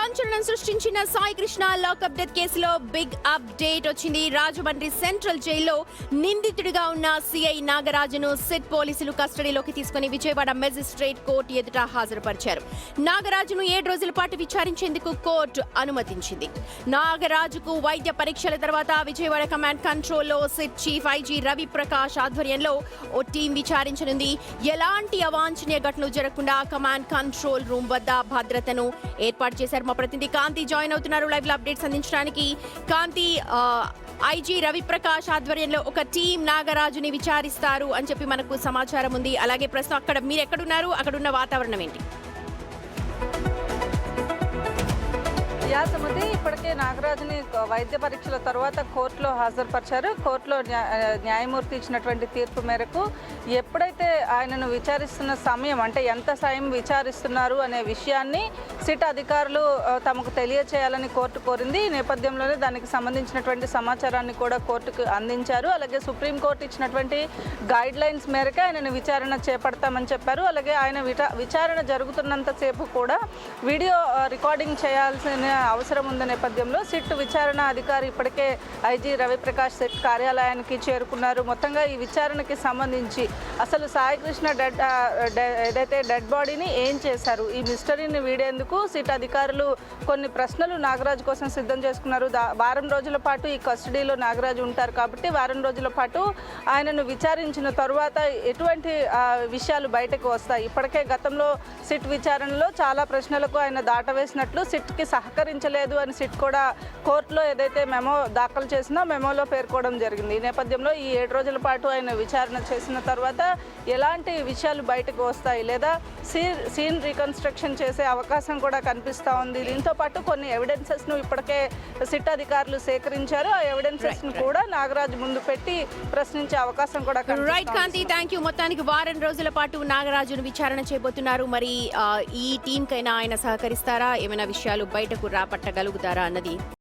సంచలనం సృష్టించిన Sai Krishna lockup death కేసులో బిగ్ అప్డేట్ వచ్చింది. రాజమండ్రి సెంట్రల్ జైల్లో నిందితుడిగా ఉన్న సిఐ నాగరాజును సిట్ పోలీసులు కస్టడీలోకి తీసుకుని విజయవాడ మెజిస్ట్రేట్ కోర్టు ఎదుట హాజరుపరిచారు. నాగరాజును 7 రోజుల పాటు విచారించేందుకు కోర్టు అనుమతించింది. నాగరాజుకు వైద్య పరీక్షల తర్వాత విజయవాడ కమాండ్ కంట్రోల్లో SIT chief IG Ravi Prakash ఆధ్వర్యంలో ఓ టీం విచారించనుంది. ఎలాంటి అవాంఛనీయ ఘటనలు జరగకుండా కమాండ్ కంట్రోల్ రూమ్ వద్ద భద్రతను ఏర్పాటు చేశారు. మా ప్రతినిధి కాంతి జాయిన్ అవుతున్నారు లైవ్ లో అప్డేట్స్ అందించడానికి. కాంతి, ఐజీ రవి ప్రకాష్ ఆధ్వర్యంలో ఒక టీం నాగరాజుని విచారిస్తారు అని చెప్పి మనకు సమాచారం ఉంది. అలాగే ప్రస్తుతం అక్కడ మీరు ఎక్కడున్నారు, అక్కడ ఉన్న వాతావరణం ఏంటి? సుమతి, ఇప్పటికే నాగరాజుని వైద్య పరీక్షల తర్వాత కోర్టులో హాజరుపరిచారు. కోర్టులో న్యాయమూర్తి ఇచ్చినటువంటి తీర్పు మేరకు ఎప్పుడైతే ఆయనను విచారిస్తున్న సమయం, అంటే ఎంత సమయం విచారిస్తున్నారు అనే విషయాన్ని సిట్ అధికారులు తమకు తెలియచేయాలని కోర్టు కోరింది. ఈ నేపథ్యంలోనే దానికి సంబంధించినటువంటి సమాచారాన్ని కూడా కోర్టుకు అందించారు. అలాగే సుప్రీంకోర్టు ఇచ్చినటువంటి గైడ్ లైన్స్ మేరకు ఆయనను విచారణ చేపడతామని చెప్పారు. అలాగే ఆయన విచారణ జరుగుతున్నంతసేపు కూడా వీడియో రికార్డింగ్ చేయాల్సిన అవసరం ఉన్న నేపథ్యంలో సిట్ విచారణ అధికారి ఇప్పటికే ఐజీ రవిప్రకాష్ సిట్ కార్యాలయానికి చేరుకున్నారు. మొత్తంగా ఈ విచారణకి సంబంధించి అసలు సాయి కృష్ణ ఏదైతే డెడ్ బాడీని ఏం చేశారు, ఈ మిస్టరీని వీడేందుకు సిట్ అధికారులు కొన్ని ప్రశ్నలు నాగరాజు కోసం సిద్ధం చేసుకున్నారు. వారం రోజుల పాటు ఈ కస్టడీలో నాగరాజు ఉంటారు కాబట్టి వారం రోజుల పాటు ఆయనను విచారించిన తరువాత ఎటువంటి విషయాలు బయటకు వస్తాయి. ఇప్పటికే గతంలో సిట్ విచారణలో చాలా ప్రశ్నలకు ఆయన దాటవేసినట్లు సిట్కి సహకరించలేదు అని సిట్ కూడా కోర్టులో ఏదైతే మెమో దాఖలు చేసినా మెమోలో పేర్కోవడం జరిగింది. ఈ నేపథ్యంలో ఈ 7 రోజుల పాటు ఆయన విచారణ చేసిన తర్వాత ఎలాంటి విషయాలు బయటకు వస్తాయి లేదా సీన్ రీకన్స్ట్రక్షన్ చేసే అవకాశం కూడా కనిపిస్తూ ఉంది. దీంతో పాటు కొన్ని ఎవిడెన్సెస్ను ఇప్పటికే సిట్ అధికారులు సేకరించారు. ఆ ఎవిడెన్సెస్ను కూడా నాగరాజు ముందు పెట్టి ప్రశ్నించే అవకాశం కూడా రైట్ కాంతి, థ్యాంక్ యూ. మొత్తానికి వారం రోజుల పాటు నాగరాజును విచారణ చేయబోతున్నారు. మరి ఈ టీం కైనా ఆయన సహకరిస్తారా, ఏమైనా విషయాలు బయటకు రాపట్టగలుగుతారా అన్నది